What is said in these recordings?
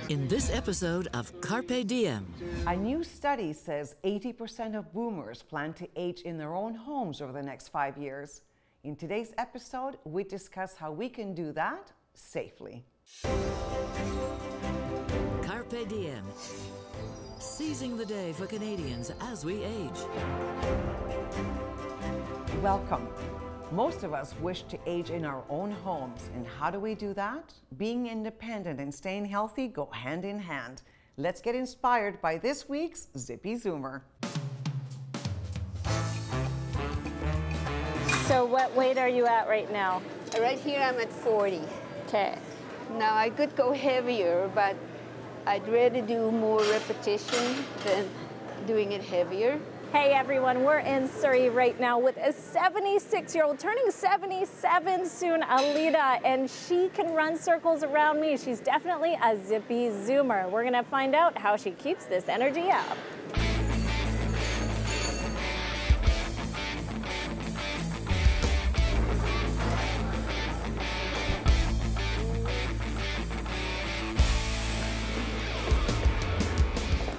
In this episode of CARPe Diem. A new study says 80% of boomers plan to age in their own homes over the next 5 years. In today's episode, we discuss how we can do that safely. CARPe Diem. Seizing the day for Canadians as we age. Welcome. Most of us wish to age in our own homes. And how do we do that? Being independent and staying healthy go hand in hand. Let's get inspired by this week's Zippy Zoomer. So what weight are you at right now? Right here I'm at 40. Okay. Now I could go heavier, but I'd rather do more repetition than doing it heavier. Hey everyone, we're in Surrey right now with a 76-year-old, turning 77 soon, Alida, and she can run circles around me. She's definitely a Zippy Zoomer. We're gonna find out how she keeps this energy up.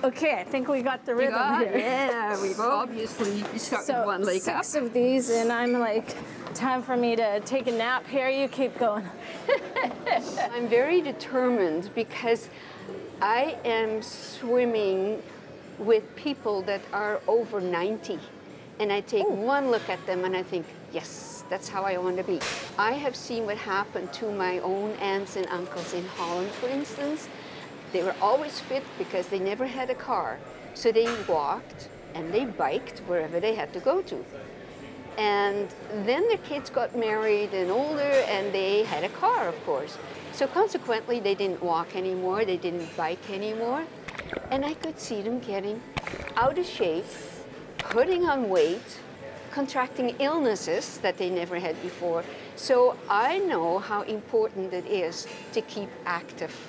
Okay, I think we got the rhythm here. Yeah, we go. Obviously, you start with one leg up. 6 of these, and I'm like, time for me to take a nap here. You keep going. I'm very determined because I am swimming with people that are over 90. And I take one look at them and I think, yes, that's how I want to be. I have seen what happened to my own aunts and uncles in Holland, for instance. They were always fit because they never had a car. So they walked and they biked wherever they had to go to. And then their kids got married and older and they had a car, of course. So consequently, they didn't walk anymore, they didn't bike anymore. And I could see them getting out of shape, putting on weight, contracting illnesses that they never had before. So I know how important it is to keep active.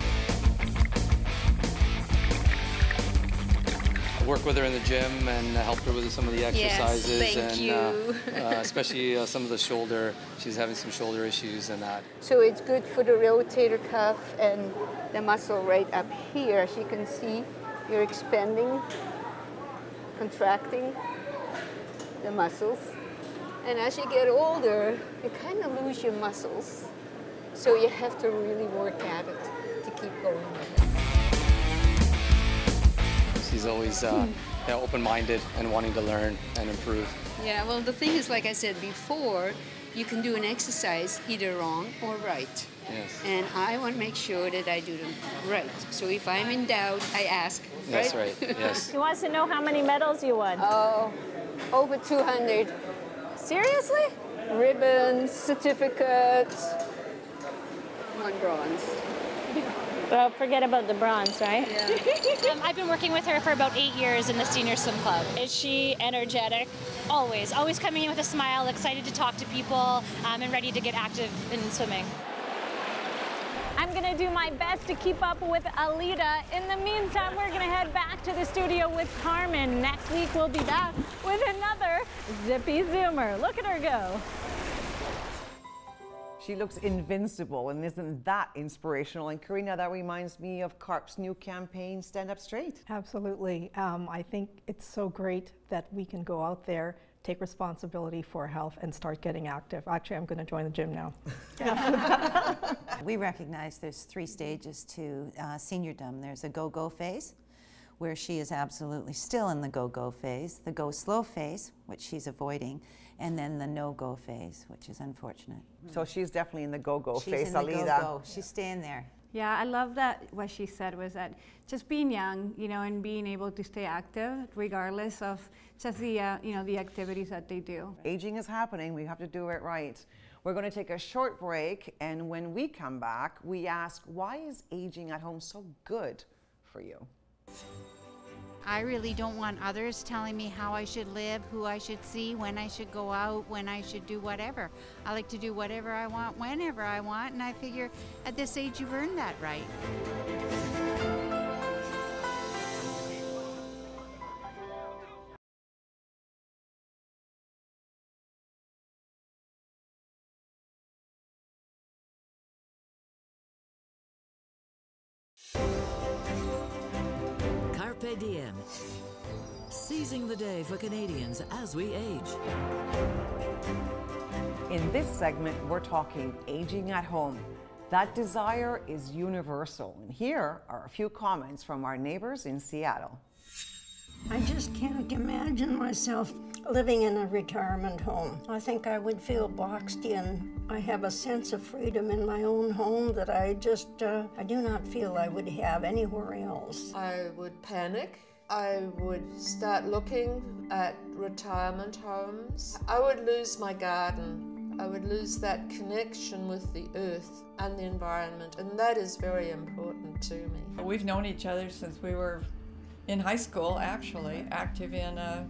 Work with her in the gym and help her with some of the exercises. Yes, thank you. Especially some of the shoulder. She's having some shoulder issues and that. So it's good for the rotator cuff and the muscle right up here. As you can see, you're expanding, contracting the muscles. And as you get older, you kind of lose your muscles. So you have to really work at it to keep going with it. She's always open-minded and wanting to learn and improve. Yeah, well, the thing is, like I said before, you can do an exercise either wrong or right. Yes. And I want to make sure that I do them right. So if I'm in doubt, I ask. Yes, right. Yes. He wants to know how many medals you won. Oh, over 200. Seriously? Ribbons, certificates, one bronze. Well, forget about the bronze, right? Yeah. I've been working with her for about 8 years in the senior swim club. Is she energetic? Always. Always coming in with a smile, excited to talk to people, and ready to get active in swimming. I'm gonna do my best to keep up with Alida. In the meantime, we're gonna head back to the studio with Carmen. Next week, we'll be back with another Zippy Zoomer. Look at her go. She looks invincible, and isn't that inspirational? And Karina, that reminds me of CARP's new campaign, Stand Up Straight. Absolutely. I think it's so great that we can go out there, take responsibility for health, and start getting active. Actually, I'm going to join the gym now. We recognize there's 3 stages to seniordom. There's a go-go phase, where she is absolutely still in the go-go phase, the go-slow phase, which she's avoiding, and then the no-go phase, which is unfortunate. So she's definitely in the go-go phase, She's in the Alida. go-go. She's staying there. Yeah, I love that what she said was that just being young, you know, and being able to stay active regardless of just the, the activities that they do. Aging is happening, we have to do it right. We're going to take a short break, and when we come back, we ask, why is aging at home so good for you? I really don't want others telling me how I should live, who I should see, when I should go out, when I should do whatever. I like to do whatever I want, whenever I want, and I figure at this age you've earned that right. CARPe Diem. Seizing the day for Canadians as we age. In this segment, we're talking aging at home. That desire is universal. And here are a few comments from our neighbors in Seattle. I just can't imagine myself living in a retirement home. I think I would feel boxed in. I have a sense of freedom in my own home that I do not feel I would have anywhere else. I would panic. I would start looking at retirement homes. I would lose my garden. I would lose that connection with the earth and the environment, and that is very important to me. We've known each other since we were in high school, actually, active in a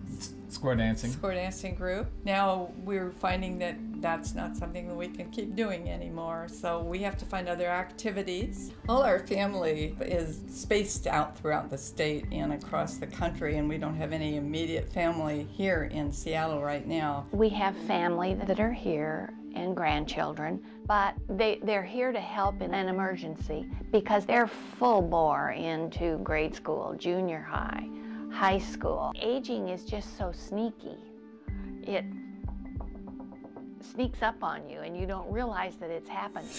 square dancing group. Now we're finding that that's not something that we can keep doing anymore, so we have to find other activities. All our family is spaced out throughout the state and across the country, and we don't have any immediate family here in Seattle right now. We have family that are here and grandchildren, but they're here to help in an emergency because they're full bore into grade school, junior high, high school. Aging is just so sneaky. It sneaks up on you and you don't realize that it's happening.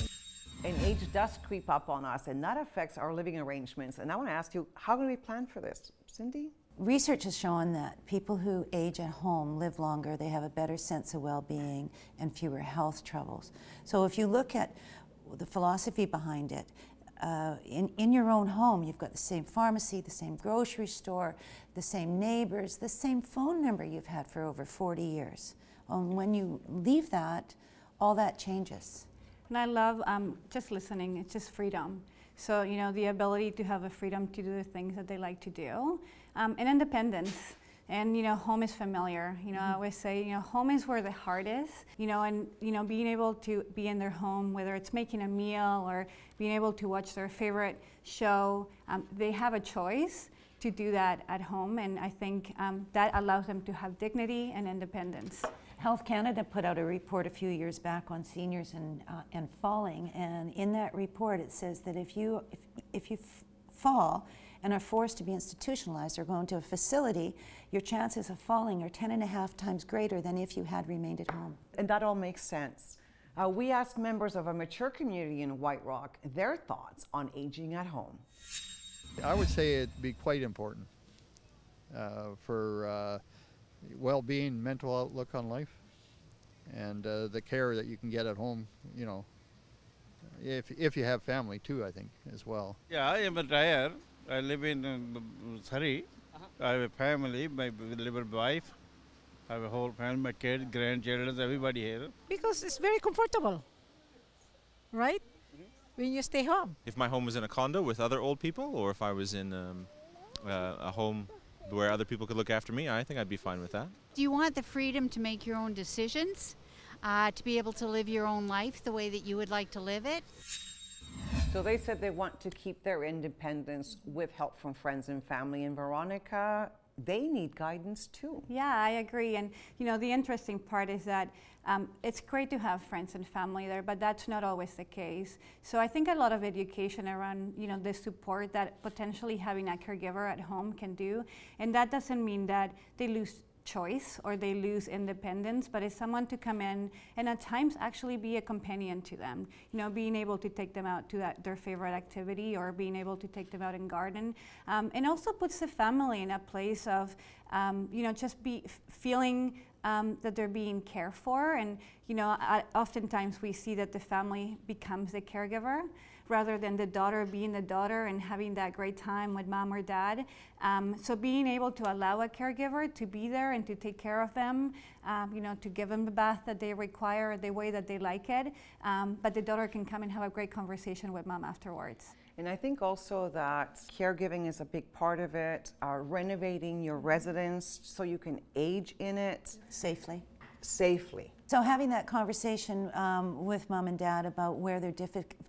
And age does creep up on us, and that affects our living arrangements. And I want to ask you, how can we plan for this? Cindy? Research has shown that people who age at home live longer, they have a better sense of well-being and fewer health troubles. So if you look at the philosophy behind it, in your own home, you've got the same pharmacy, the same grocery store, the same neighbors, the same phone number you've had for over 40 years. When you leave that, all that changes. And I love just listening. It's just freedom. So, you know, the ability to have the freedom to do the things that they like to do, and independence. And, you know, home is familiar. You know, I always say, you know, home is where the heart is, you know, and, you know, being able to be in their home, whether it's making a meal or being able to watch their favorite show, they have a choice to do that at home. And I think that allows them to have dignity and independence. Health Canada put out a report a few years back on seniors and falling, and in that report it says that if you fall and are forced to be institutionalized or go into a facility, your chances of falling are 10.5 times greater than if you had remained at home. And that all makes sense. We asked members of a mature community in White Rock their thoughts on aging at home. I would say it'd be quite important for well-being, mental outlook on life, and the care that you can get at home, you know, if you have family too, I think, as well. Yeah, I am retired. I live in Surrey. I have a family, my little wife. I have a whole family, my kids, grandchildren, everybody here. Because it's very comfortable, right? When you stay home. If my home was in a condo with other old people, or if I was in a home where other people could look after me, I think I'd be fine with that. Do you want the freedom to make your own decisions, to be able to live your own life the way that you would like to live it? So they said they want to keep their independence with help from friends and family. And Veronica, they need guidance too. Yeah, I agree. And you know, the interesting part is that it's great to have friends and family there, but that's not always the case. So I think a lot of education around, you know, the support that potentially having a caregiver at home can do. And that doesn't mean that they lose choice or they lose independence, but it's someone to come in and at times actually be a companion to them. You know, being able to take them out to their favorite activity or being able to take them out and garden. And also puts the family in a place of, you know, just feeling that they're being cared for. And, you know, oftentimes we see that the family becomes the caregiver rather than the daughter being the daughter and having that great time with mom or dad. So being able to allow a caregiver to be there and to take care of them, you know, to give them the bath that they require the way that they like it, but the daughter can come and have a great conversation with mom afterwards. And I think also that caregiving is a big part of it, renovating your residence so you can age in it safely. So having that conversation with mom and dad about where their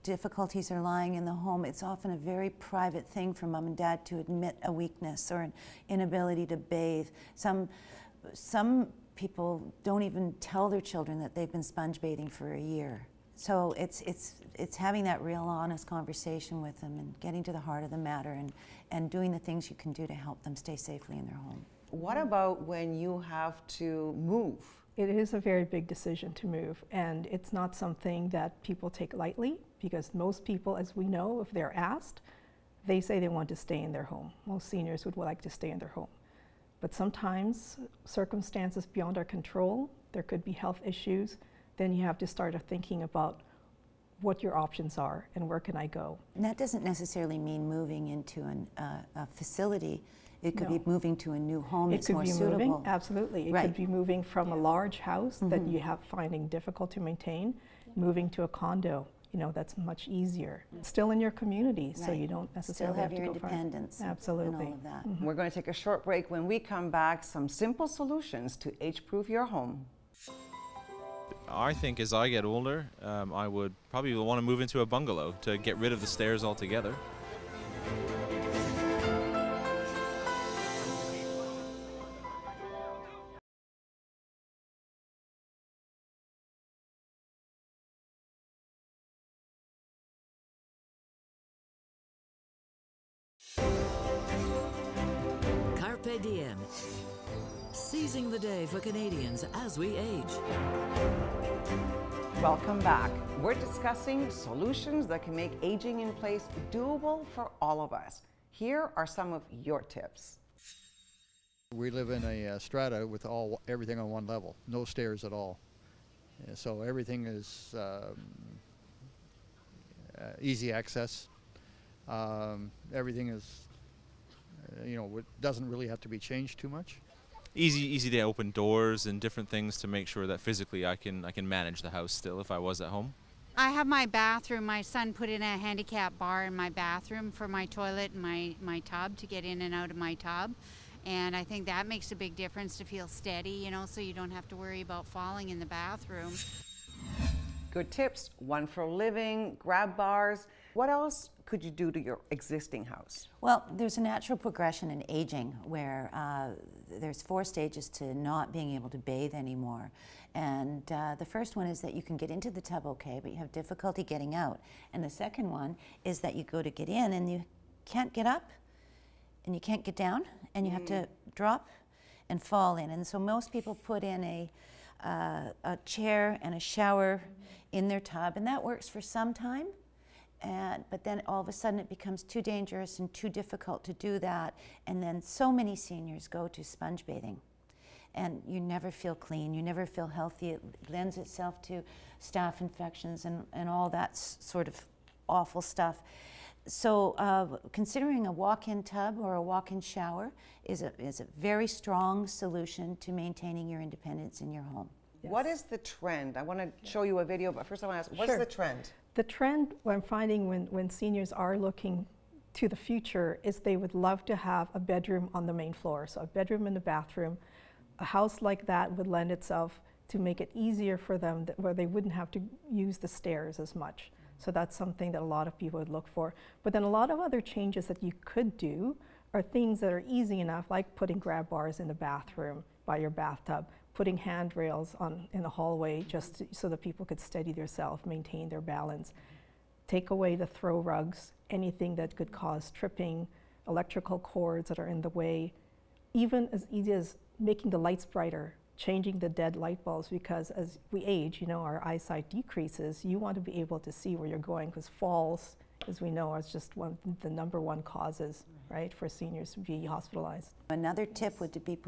difficulties are lying in the home, it's often a very private thing for mom and dad to admit a weakness or an inability to bathe. Some people don't even tell their children that they've been sponge bathing for a year. So it's having that real honest conversation with them and getting to the heart of the matter and doing the things you can do to help them stay safely in their home. What about when you have to move? It is a very big decision to move, and it's not something that people take lightly, because most people, as we know, if they're asked, they say they want to stay in their home. Most seniors would like to stay in their home. But sometimes circumstances beyond our control, there could be health issues, then you have to start thinking about what your options are and where can I go. And that doesn't necessarily mean moving into a facility. It could be moving to a new home that's more suitable. It could be moving, absolutely. It could be moving from a large house that you have finding difficult to maintain, moving to a condo. You know, that's much easier. Still in your community, so you don't necessarily have to your go independence. Absolutely. And all of that. We're going to take a short break. When we come back, some simple solutions to age-proof your home. I think as I get older, I would probably want to move into a bungalow to get rid of the stairs altogether. CARPE Diem. Seizing the day for Canadians as we age. Welcome back. We're discussing solutions that can make aging in place doable for all of us. Here are some of your tips. We live in a strata with everything on one level, no stairs at all. So everything is easy access. Everything is, doesn't really have to be changed too much. Easy to open doors and different things to make sure that physically I can manage the house still if I was at home. I have my bathroom. My son put in a handicap bar in my bathroom for my toilet and my tub to get in and out of my tub. And I think that makes a big difference to feel steady, so you don't have to worry about falling in the bathroom. Good tips, one for living, grab bars. What else could you do to your existing house? Well, there's a natural progression in aging where there's 4 stages to not being able to bathe anymore. And the first one is that you can get into the tub okay, but you have difficulty getting out. And the second one is that you go to get in and you can't get up and you can't get down and you have to drop and fall in. And so most people put in a chair and a shower in their tub, and that works for some time. But then all of a sudden it becomes too dangerous and too difficult to do that, and then so many seniors go to sponge bathing. And you never feel clean, you never feel healthy. It lends itself to staph infections and all that sort of awful stuff. So considering a walk-in tub or a walk-in shower is a very strong solution to maintaining your independence in your home. Yes. What is the trend? I want to show you a video, but first I want to ask, what's the trend? The trend, what I'm finding when seniors are looking to the future, is they would love to have a bedroom on the main floor. So a bedroom and a bathroom. A house like that would lend itself to make it easier for them, where they wouldn't have to use the stairs as much. So that's something that a lot of people would look for. But then a lot of other changes that you could do are things that are easy enough, like putting grab bars in the bathroom by your bathtub, putting handrails in the hallway just so that people could steady themselves, maintain their balance. Take away the throw rugs, anything that could cause tripping, electrical cords that are in the way. Even as easy as making the lights brighter, changing the dead light bulbs, because as we age, our eyesight decreases. You want to be able to see where you're going, because falls, as we know, is just the #1 causes, right, for seniors to be hospitalized. Another tip would be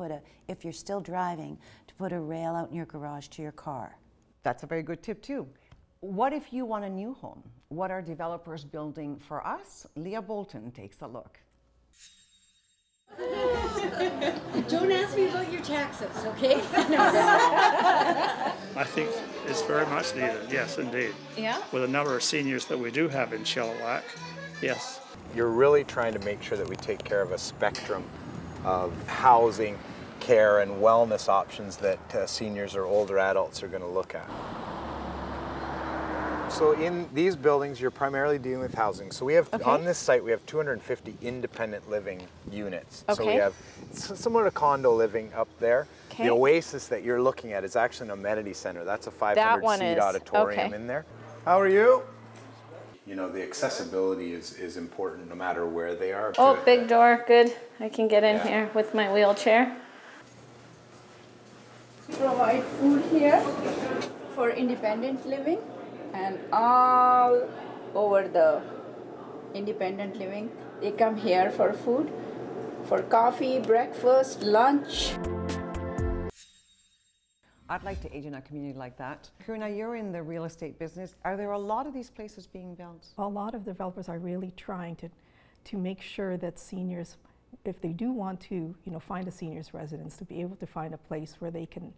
if you're still driving, to put a rail out in your garage to your car. That's a very good tip too. What if you want a new home? What are developers building for us? Leah Bolton takes a look. Don't ask me about your taxes, okay? I think it's very much needed, yes, indeed. Yeah? With a number of seniors that we do have in Chilliwack, yes. You're really trying to make sure that we take care of a spectrum of housing, care, and wellness options that seniors or older adults are going to look at. So in these buildings, you're primarily dealing with housing. So we have, on this site, we have 250 independent living units. Okay. So we have similar to condo living up there. Okay. The Oasis that you're looking at is actually an amenity center. That's a 500-seat auditorium in there. How are you? You know, the accessibility is important no matter where they are. Oh, big door, good. I can get in here with my wheelchair. Provide food here for independent living, and all over the independent living, they come here for food, for coffee, breakfast, lunch. I'd like to age in a community like that. Karina, you're in the real estate business. Are there a lot of these places being built? A lot of developers are really trying to make sure that seniors, if they do want to, find a senior's residence, to be able to find a place where they can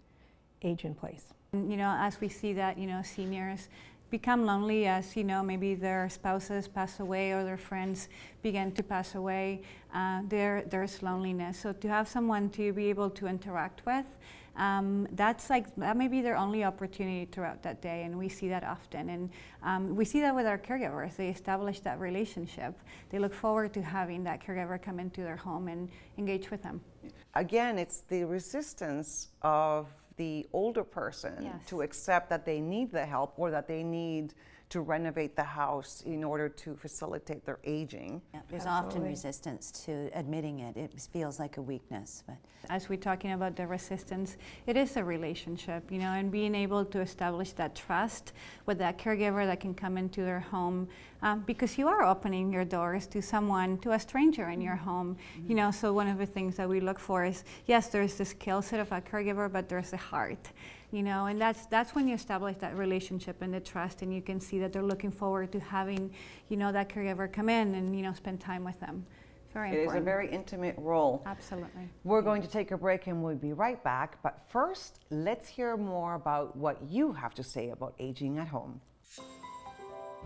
age in place. As we see that, seniors become lonely as, maybe their spouses pass away or their friends begin to pass away, there's loneliness. So to have someone to be able to interact with, that may be their only opportunity throughout that day, and we see that often. And we see that with our caregivers. They establish that relationship. They look forward to having that caregiver come into their home and engage with them. Again, it's the resistance of the older person to accept that they need the help or that they need to renovate the house in order to facilitate their aging. Yeah, there's often resistance to admitting it. It feels like a weakness. But as we're talking about the resistance, it is a relationship, and being able to establish that trust with that caregiver that can come into their home, because you are opening your doors to someone, to a stranger in your home. So one of the things that we look for is, yes, there's the skill set of a caregiver, but there's the heart. And that's when you establish that relationship and the trust, and you can see that they're looking forward to having, that caregiver come in and, spend time with them. It's very important. It is a very intimate role. Absolutely. We're going to take a break and we'll be right back. But first, let's hear more about what you have to say about aging at home.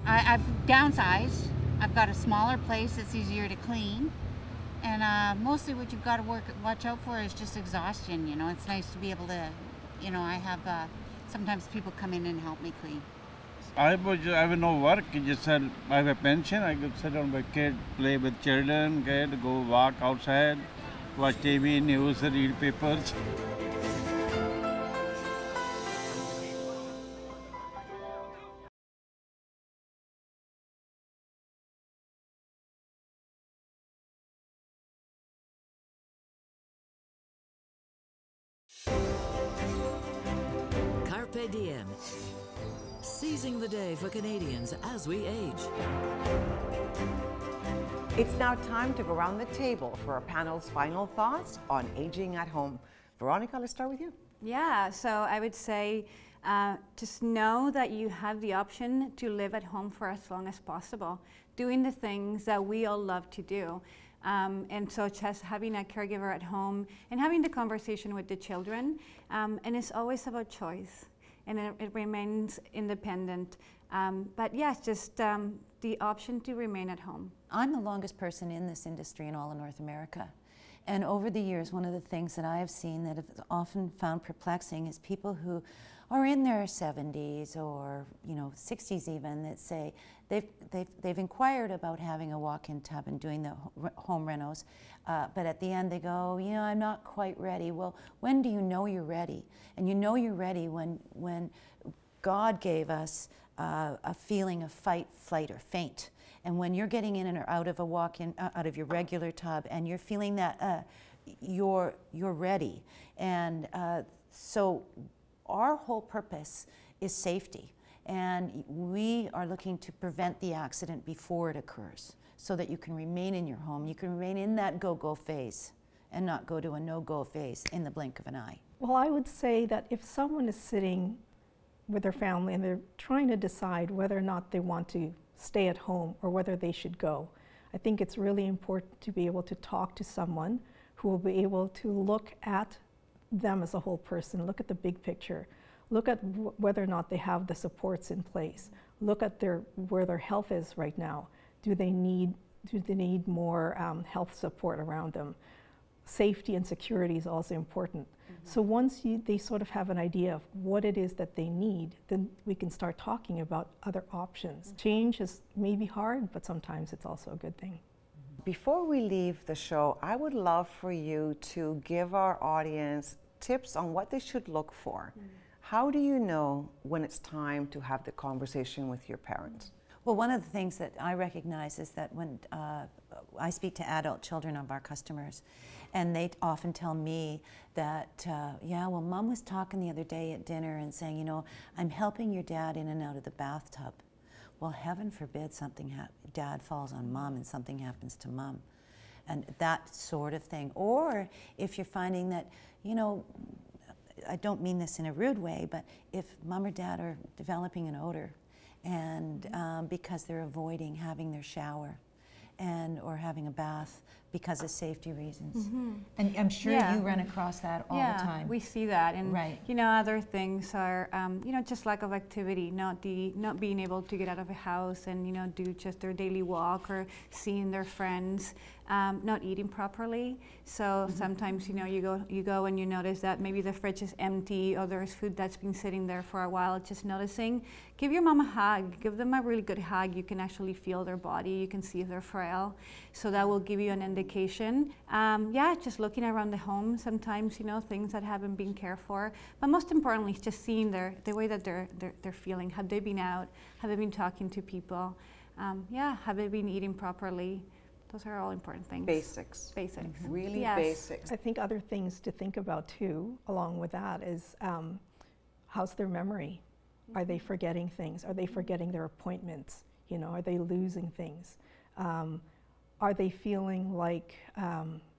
I've downsized. I've got a smaller place that's easier to clean. And mostly what you've got to watch out for is just exhaustion. It's nice to be able to, I have sometimes people come in and help me clean. I have no work. Just said I have a pension. I could sit on my kid, play with children, go walk outside, watch TV, news, read papers. CARPE Diem. Seizing the day for Canadians as we age. It's now time to go around the table for our panel's final thoughts on aging at home. Veronica, let's start with you. Yeah, so I would say just know that you have the option to live at home for as long as possible, doing the things that we all love to do. And so just having a caregiver at home and having the conversation with the children, and it's always about choice, and it remains independent. But yes, just the option to remain at home. I'm the longest person in this industry in all of North America. And over the years, one of the things that I have seen that have often found perplexing is people who are in their 70s or 60s even, that say they've inquired about having a walk-in tub and doing the home renos, but at the end they go, I'm not quite ready. Well, when do you know you're ready? And you know you're ready when God gave us a feeling of fight, flight, or faint. And when you're getting in and out of a walk-in, out of your regular tub, and you're feeling that you're ready. And so our whole purpose is safety. And we are looking to prevent the accident before it occurs so that you can remain in your home. You can remain in that go-go phase and not go to a no-go phase in the blink of an eye. Well, I would say that if someone is sitting with their family and they're trying to decide whether or not they want to stay at home or whether they should go, I think it's really important to be able to talk to someone who will be able to look at them as a whole person, look at the big picture, look at whether or not they have the supports in place, look at where their health is right now. Do they need more health support around them? Safety and security is also important. So once they sort of have an idea of what it is that they need, then we can start talking about other options. Change is maybe hard, but sometimes it's also a good thing. Before we leave the show, I would love for you to give our audience tips on what they should look for. How do you know when it's time to have the conversation with your parents? Well, one of the things that I recognize is that when I speak to adult children of our customers, and they often tell me that, yeah, well, Mom was talking the other day at dinner and saying, you know, I'm helping your dad in and out of the bathtub. Well, heaven forbid Dad falls on Mom and something happens to Mom. And that sort of thing. Or if you're finding that, you know, I don't mean this in a rude way, but if Mom or Dad are developing an odor, and because they're avoiding having their shower or having a bath because of safety reasons. And I'm sure you run across that all the time. We see that, and you know, other things are you know, just lack of activity, not being able to get out of a house and, you know, do just their daily walk or seeing their friends, not eating properly. So sometimes, you know, you go and you notice that maybe the fridge is empty or there's food that's been sitting there for a while. Just noticing. Give your mom a hug. Give them a really good hug. You can actually feel their body. You can see if they're frail. So that will give you an indication. Yeah, just looking around the home. Sometimes, you know, things that haven't been cared for. But most importantly, just seeing the way that they're feeling. Have they been out? Have they been talking to people? Yeah, have they been eating properly? Those are all important things. Basics. Basics. Really basics. I think other things to think about too, along with that, is how's their memory? Are they forgetting things? Are they forgetting their appointments? You know, are they losing things? Are they feeling like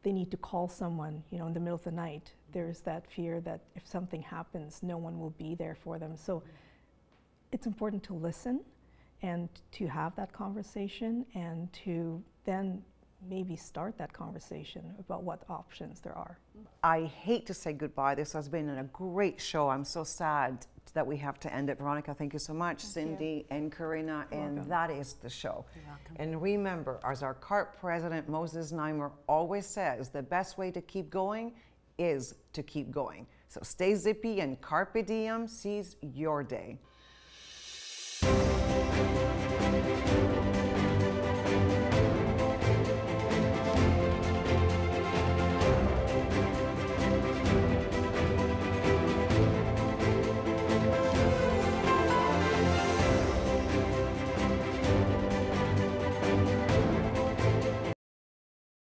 they need to call someone, you know, in the middle of the night? There's that fear that if something happens, no one will be there for them. So it's important to listen and to have that conversation and to then maybe start that conversation about what options there are. I hate to say goodbye. This has been a great show. I'm so sad that we have to end it. Veronica, thank you so much. Cindy and Karina, and that is the show. You're welcome. And remember, as our CARPe president, Moses Neimer, always says, the best way to keep going is to keep going. So stay zippy and CARPE Diem. Seize your day.